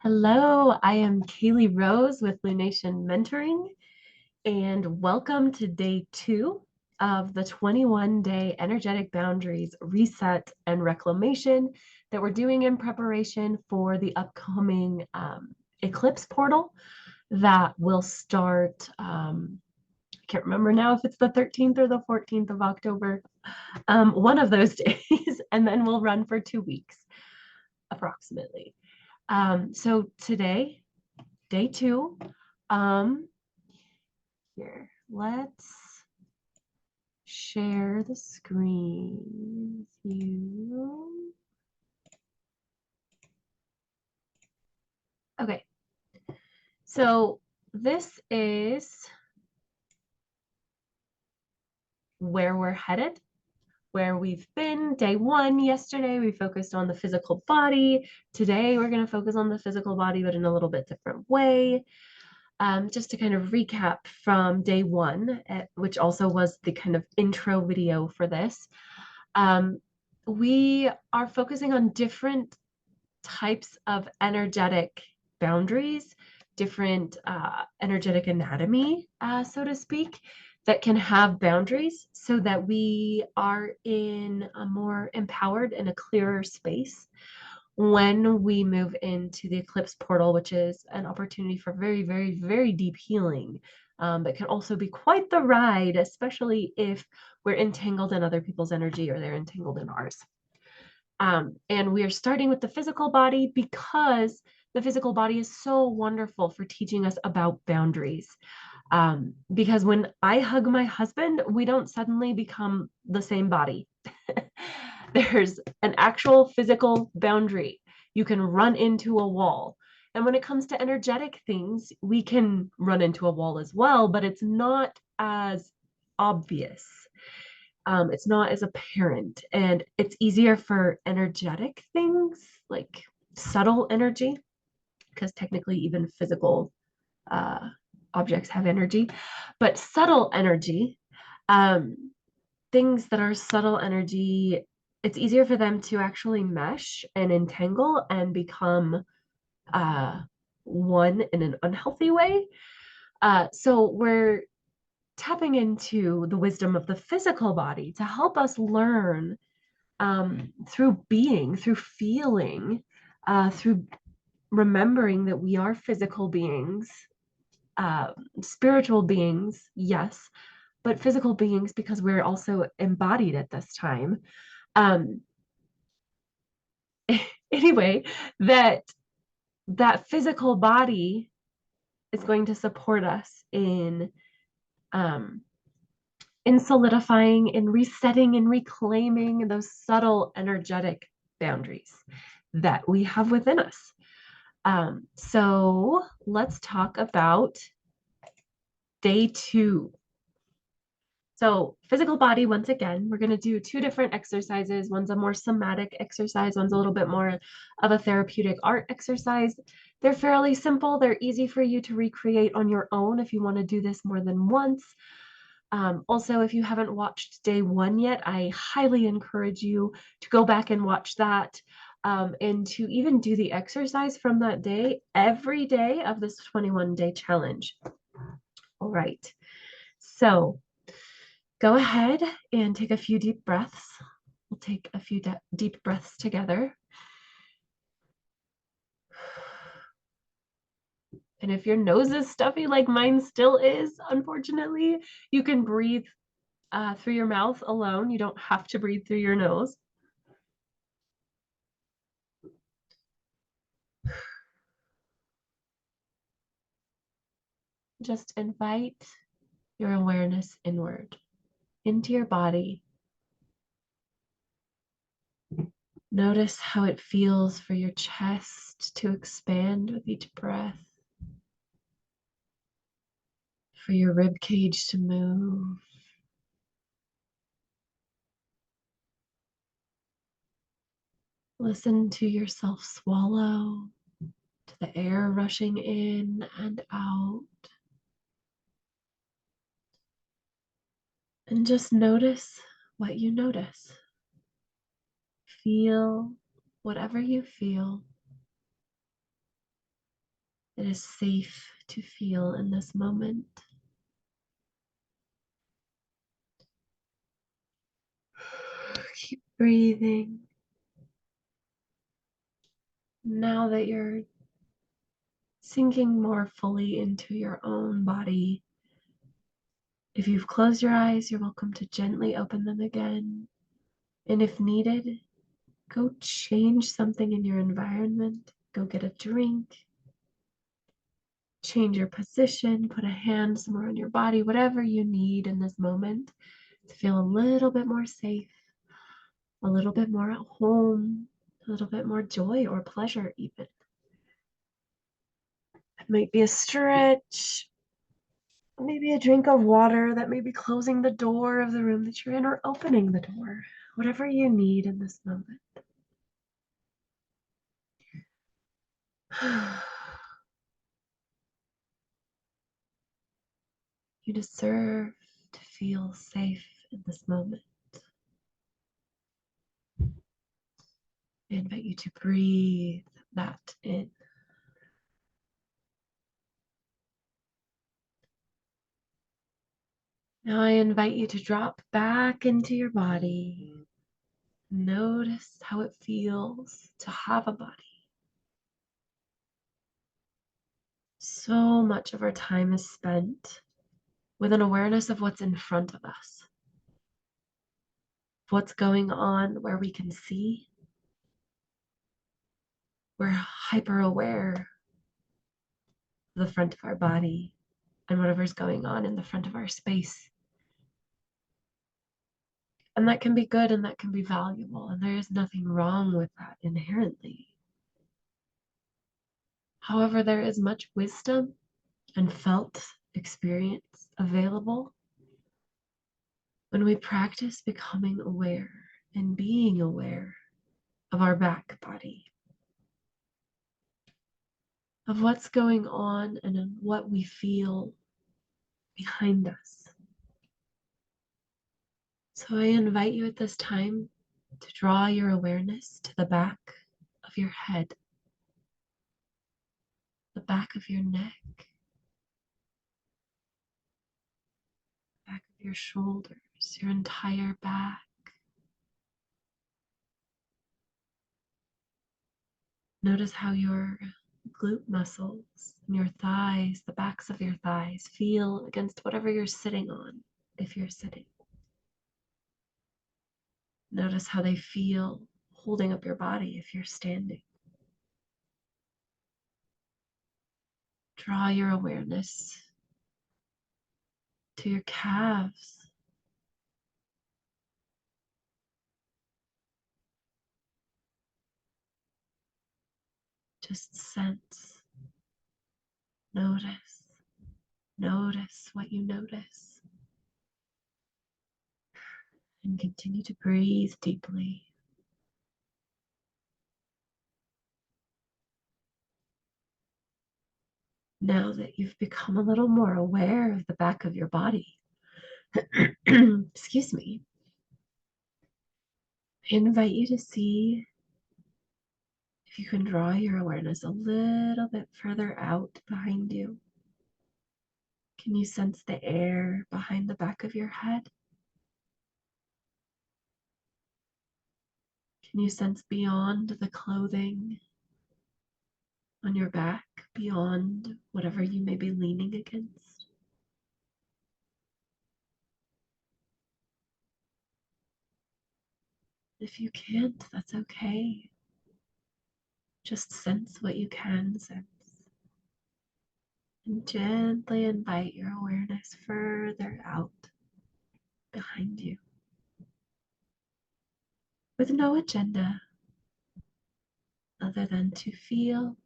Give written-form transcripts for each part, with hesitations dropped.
Hello, I am Kaylee Rose with Lunation Mentoring, and welcome to day 2 of the 21-day energetic boundaries reset and reclamation that we're doing in preparation for the upcoming eclipse portal that will start. I can't remember now if it's the 13th or the 14th of October, one of those days, and then we'll run for 2 weeks approximately. So today, day 2, here, let's share the screen with you. Okay, so this is where we're headed, where we've been. Day 1, yesterday, we focused on the physical body. Today, we're going to focus on the physical body, but in a little bit different way. Just to kind of recap from day 1, which also was the kind of intro video for this, we are focusing on different types of energetic boundaries, different energetic anatomy, so to speak, that can have boundaries so that we are in a more empowered and a clearer space when we move into the eclipse portal, which is an opportunity for very, very, very deep healing. But can also be quite the ride, especially if we're entangled in other people's energy or they're entangled in ours. And we are starting with the physical body because the physical body is so wonderful for teaching us about boundaries. Because when I hug my husband, we don't suddenly become the same body. There's an actual physical boundary. You can run into a wall. And when it comes to energetic things, we can run into a wall as well, but it's not as obvious. It's not as apparent. And it's easier for energetic things like subtle energy, because technically even physical objects have energy, but subtle energy, things that are subtle energy, it's easier for them to actually mesh and entangle and become one in an unhealthy way. So we're tapping into the wisdom of the physical body to help us learn through being, through feeling, through remembering that we are physical beings, spiritual beings, yes, but physical beings because we're also embodied at this time. Anyway, that physical body is going to support us in solidifying, in resetting, and reclaiming those subtle energetic boundaries that we have within us. So let's talk about day 2. So physical body, once again, we're going to do 2 different exercises. One's a more somatic exercise. One's a little bit more of a therapeutic art exercise. They're fairly simple. They're easy for you to recreate on your own if you want to do this more than once. Also, if you haven't watched day 1 yet, I highly encourage you to go back and watch that, and to even do the exercise from that day every day of this 21-day challenge. All right. So go ahead and take a few deep breaths. We'll take a few deep breaths together. And if your nose is stuffy like mine still is, unfortunately, you can breathe through your mouth alone. You don't have to breathe through your nose. Just invite your awareness inward into your body. Notice how it feels for your chest to expand with each breath, for your rib cage to move. Listen to yourself swallow, to the air rushing in and out. And just notice what you notice. Feel whatever you feel. It is safe to feel in this moment. Keep breathing. Now that you're sinking more fully into your own body, if you've closed your eyes, you're welcome to gently open them again. And if needed, go change something in your environment. Go get a drink. Change your position, put a hand somewhere on your body, whatever you need in this moment to feel a little bit more safe, a little bit more at home, a little bit more joy or pleasure even. It might be a stretch, maybe a drink of water, that may be closing the door of the room that you're in or opening the door, whatever you need in this moment. You deserve to feel safe in this moment. I invite you to breathe that in. Now I invite you to drop back into your body. Notice how it feels to have a body. So much of our time is spent with an awareness of what's in front of us, what's going on where we can see. We're hyper aware of the front of our body and whatever's going on in the front of our space. And that can be good and that can be valuable, and there is nothing wrong with that inherently. However, there is much wisdom and felt experience available when we practice becoming aware and being aware of our back body, of what's going on and what we feel behind us. So I invite you at this time to draw your awareness to the back of your head, the back of your neck, back of your shoulders, your entire back. Notice how your glute muscles and your thighs, the backs of your thighs, feel against whatever you're sitting on, if you're sitting. Notice how they feel holding up your body if you're standing. Draw your awareness to your calves. Just sense, notice, notice what you notice. And continue to breathe deeply. Now that you've become a little more aware of the back of your body, excuse me, I invite you to see if you can draw your awareness a little bit further out behind you. Can you sense the air behind the back of your head? Can you sense beyond the clothing on your back, beyond whatever you may be leaning against? If you can't, that's okay. Just sense what you can sense. And gently invite your awareness further out behind you. With no agenda other than to feel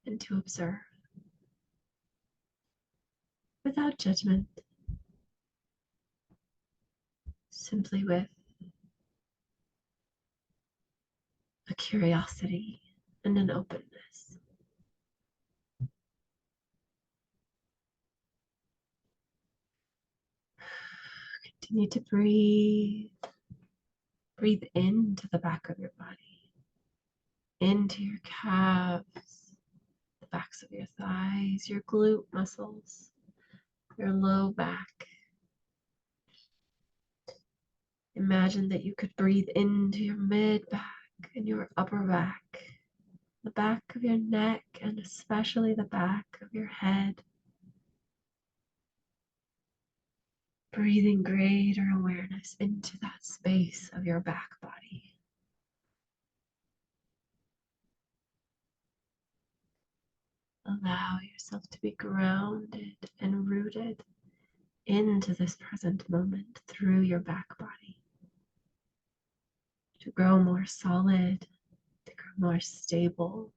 and to observe. Without judgment. Simply with a curiosity and an openness. Continue to breathe. Breathe into the back of your body, into your calves, the backs of your thighs, your glute muscles, your low back. Imagine that you could breathe into your mid back and your upper back, the back of your neck, and especially the back of your head. Breathing greater awareness into that space of your back body. Allow yourself to be grounded and rooted into this present moment through your back body. To grow more solid, to grow more stable.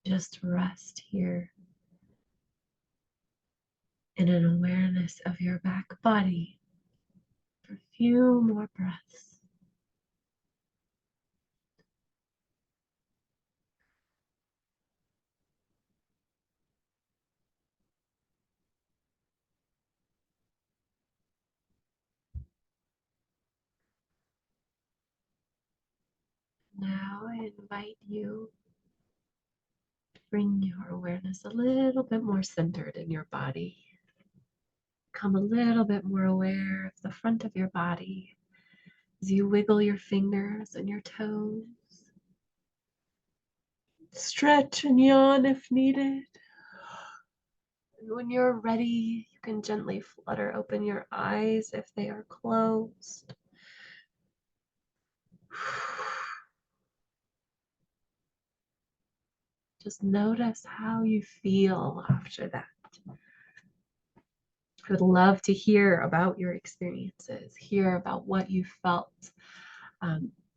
Just rest here in an awareness of your back body for a few more breaths. Now I invite you to bring your awareness a little bit more centered in your body. Become a little bit more aware of the front of your body as you wiggle your fingers and your toes. Stretch and yawn if needed. And when you're ready, you can gently flutter open your eyes if they are closed. Just notice how you feel after that. I would love to hear about your experiences, hear about what you felt.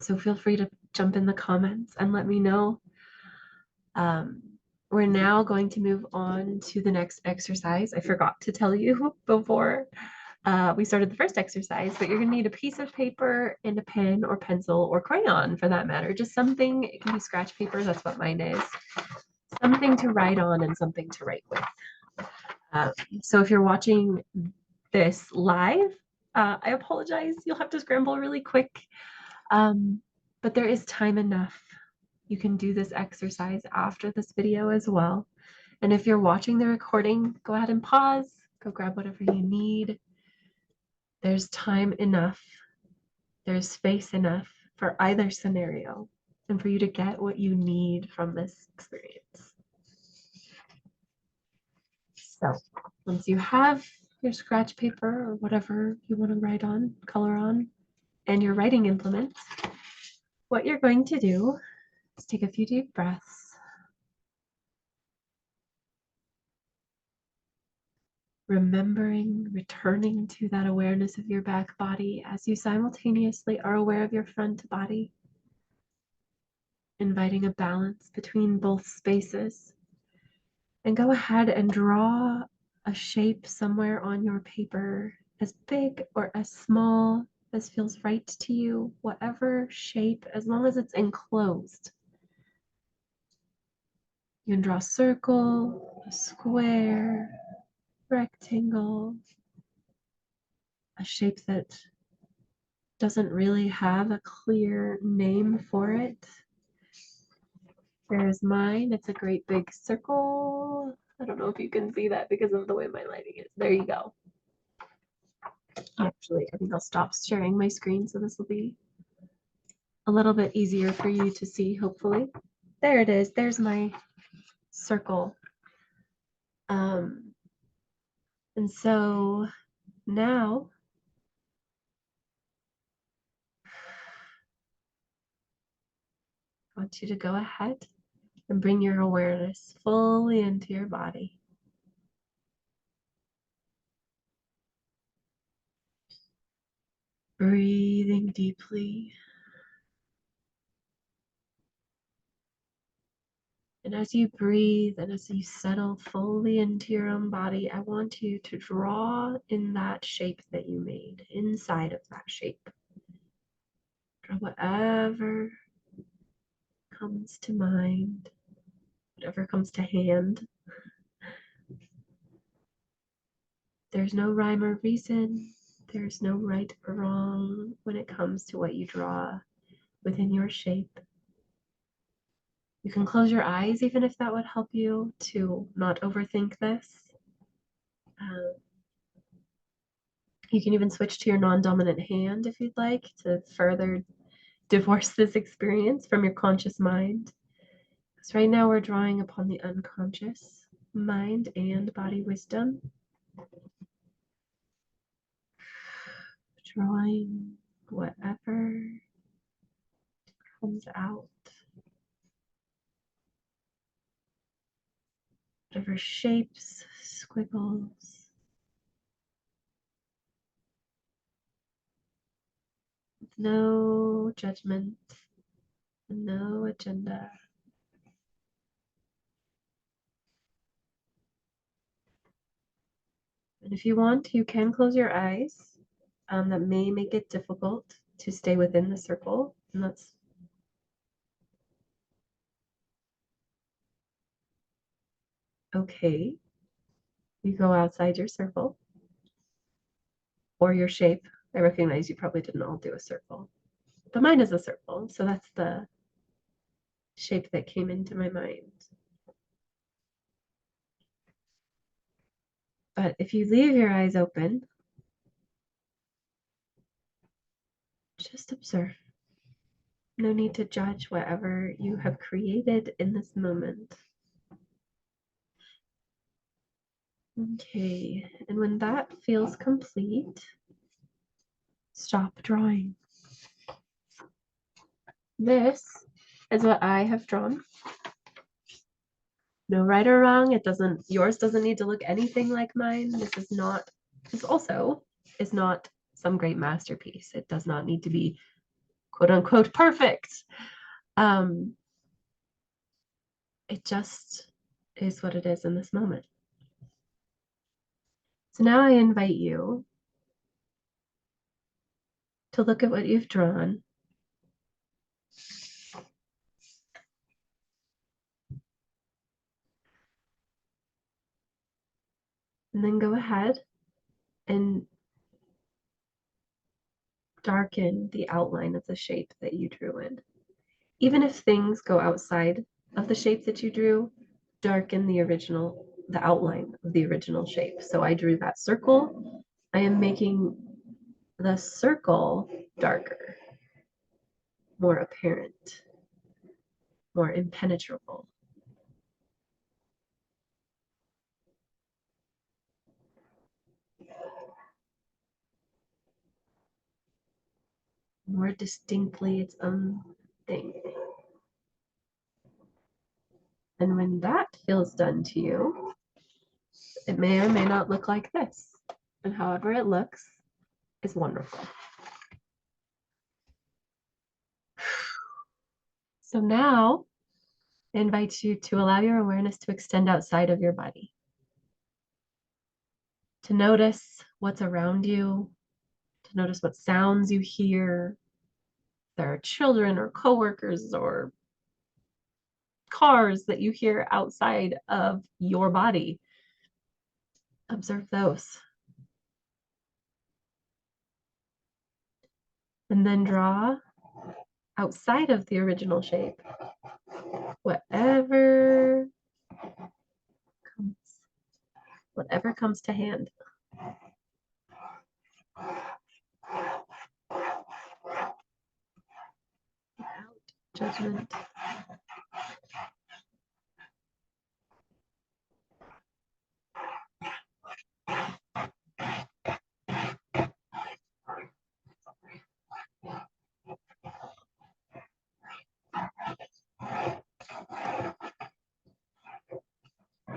So feel free to jump in the comments and let me know. We're now going to move on to the next exercise. I forgot to tell you before we started the first exercise, but you're going to need a piece of paper and a pen or pencil or crayon for that matter. Just something, it can be scratch paper, that's what mine is. Something to write on and something to write with. So if you're watching this live, I apologize. You'll have to scramble really quick. But there is time enough. You can do this exercise after this video as well. And if you're watching the recording, go ahead and pause, go grab whatever you need. There's time enough. There's space enough for either scenario and for you to get what you need from this experience. So once you have your scratch paper or whatever you want to write on, color on, and your writing implements, what you're going to do is take a few deep breaths, remembering, returning to that awareness of your back body as you simultaneously are aware of your front body, inviting a balance between both spaces. And go ahead and draw a shape somewhere on your paper, as big or as small as feels right to you, whatever shape, as long as it's enclosed. You can draw a circle, a square, rectangle, a shape that doesn't really have a clear name for it. There's mine. It's a great big circle. I don't know if you can see that because of the way my lighting is. There you go. Actually, I think I'll stop sharing my screen so this will be a little bit easier for you to see, hopefully. There it is. There's my circle. And so now I want you to go ahead and bring your awareness fully into your body. Breathing deeply. And as you breathe and as you settle fully into your own body, I want you to draw in that shape that you made, inside of that shape. Draw whatever comes to mind, whatever comes to hand. There's no rhyme or reason. There's no right or wrong when it comes to what you draw within your shape. You can close your eyes even if that would help you to not overthink this. You can even switch to your non-dominant hand if you'd like to further divorce this experience from your conscious mind. Because right now we're drawing upon the unconscious mind and body wisdom. Drawing whatever comes out. Whatever shapes, squiggles. With no judgment, no agenda. And if you want, you can close your eyes. That may make it difficult to stay within the circle, and that's okay. You go outside your circle or your shape. I recognize you probably didn't all do a circle, but mine is a circle, so that's the shape that came into my mind. But if you leave your eyes open, just observe. No need to judge whatever you have created in this moment. Okay, and when that feels complete, stop drawing. This is what I have drawn. No right or wrong. Yours doesn't need to look anything like mine. This also is not some great masterpiece. It does not need to be quote unquote perfect. It just is what it is in this moment. So now I invite you to look at what you've drawn. And then go ahead and darken the outline of the shape that you drew in. Even if things go outside of the shape that you drew, darken the outline of the original shape. So I drew that circle. I am making the circle darker, more apparent, more impenetrable. More distinctly its own thing. And when that feels done to you, it may or may not look like this. And however it looks is wonderful. So now I invite you to allow your awareness to extend outside of your body, to notice what's around you, to notice what sounds you hear. There are children or coworkers or cars that you hear outside of your body. Observe those. And then draw outside of the original shape whatever comes to hand. Without judgment.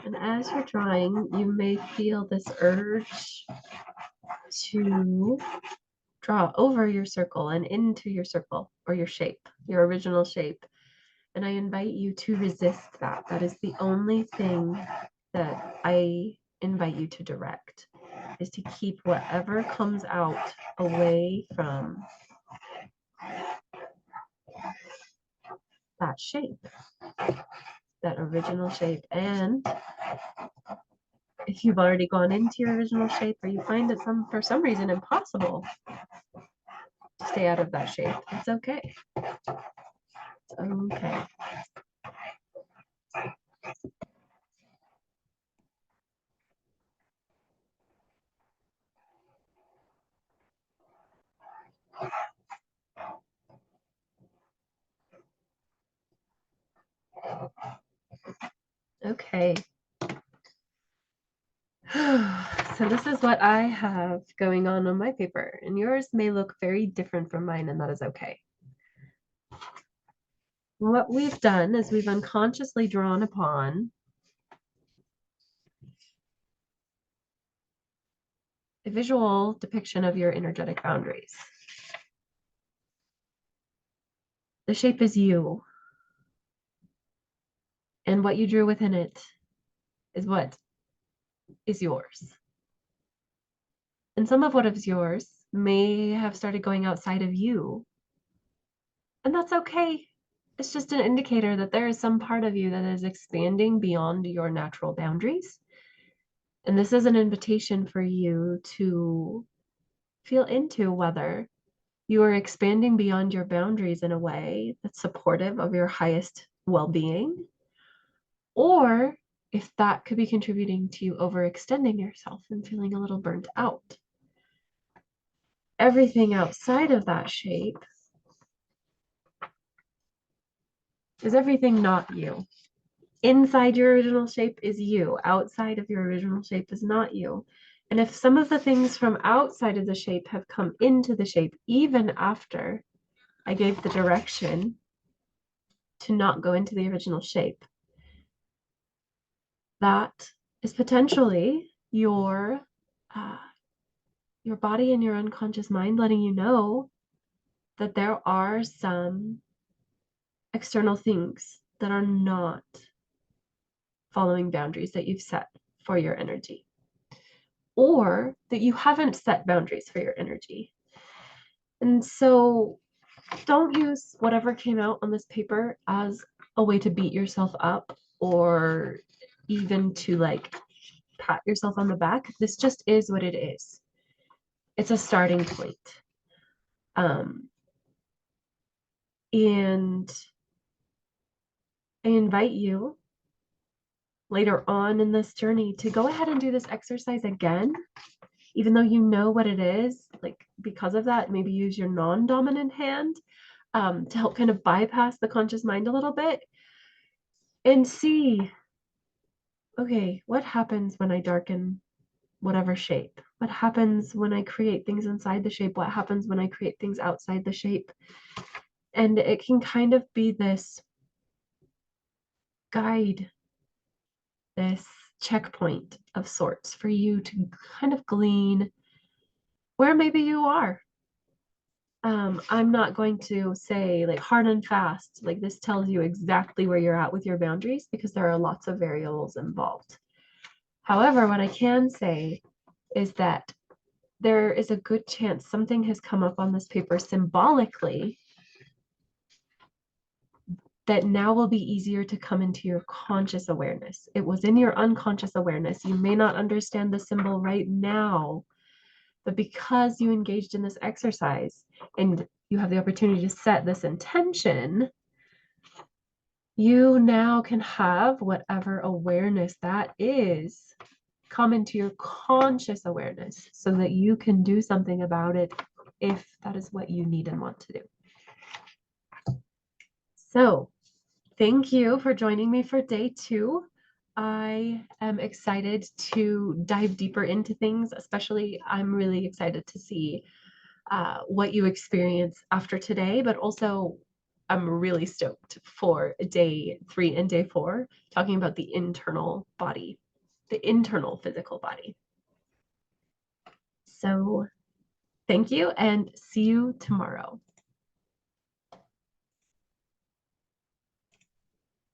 And as you're drawing, you may feel this urge to draw over your circle and into your circle or your shape, your original shape. And I invite you to resist that. That is the only thing that I invite you to direct, is to keep whatever comes out away from that shape that original shape. And if you've already gone into your original shape, or you find it for some reason impossible to stay out of that shape, it's okay. It's okay. Okay. So this is what I have going on my paper, and yours may look very different from mine, and that is okay. What we've done is we've unconsciously drawn upon a visual depiction of your energetic boundaries. The shape is you, and what you drew within it is what is yours. And some of what is yours may have started going outside of you, and that's okay. It's just an indicator that there is some part of you that is expanding beyond your natural boundaries. And this is an invitation for you to feel into whether you are expanding beyond your boundaries in a way that's supportive of your highest well-being, or if that could be contributing to you overextending yourself and feeling a little burnt out. Everything outside of that shape is everything not you. Inside your original shape is you. Outside of your original shape is not you. And if some of the things from outside of the shape have come into the shape, even after I gave the direction to not go into the original shape, that is potentially your body and your unconscious mind letting you know that there are some external things that are not following boundaries that you've set for your energy, or that you haven't set boundaries for your energy. And so don't use whatever came out on this paper as a way to beat yourself up, or even to like pat yourself on the back. This just is what it is. It's a starting point. And I invite you later on in this journey to go ahead and do this exercise again, even though you know what it is. Like, because of that, maybe use your non-dominant hand to help kind of bypass the conscious mind a little bit and see, okay, what happens when I darken whatever shape? What happens when I create things inside the shape? What happens when I create things outside the shape? And it can kind of be this guide, this checkpoint of sorts for you to kind of glean where maybe you are. I'm not going to say like hard and fast, like this tells you exactly where you're at with your boundaries, because there are lots of variables involved. However, what I can say is that there is a good chance something has come up on this paper symbolically that now will be easier to come into your conscious awareness. It was in your unconscious awareness. You may not understand the symbol right now, but because you engaged in this exercise and you have the opportunity to set this intention, you now can have whatever awareness that is come into your conscious awareness so that you can do something about it if that is what you need and want to do. So, thank you for joining me for day 2. I am excited to dive deeper into things, especially I'm really excited to see what you experience after today, but also I'm really stoked for day 3 and day 4, talking about the internal body, the internal physical body. So thank you and see you tomorrow.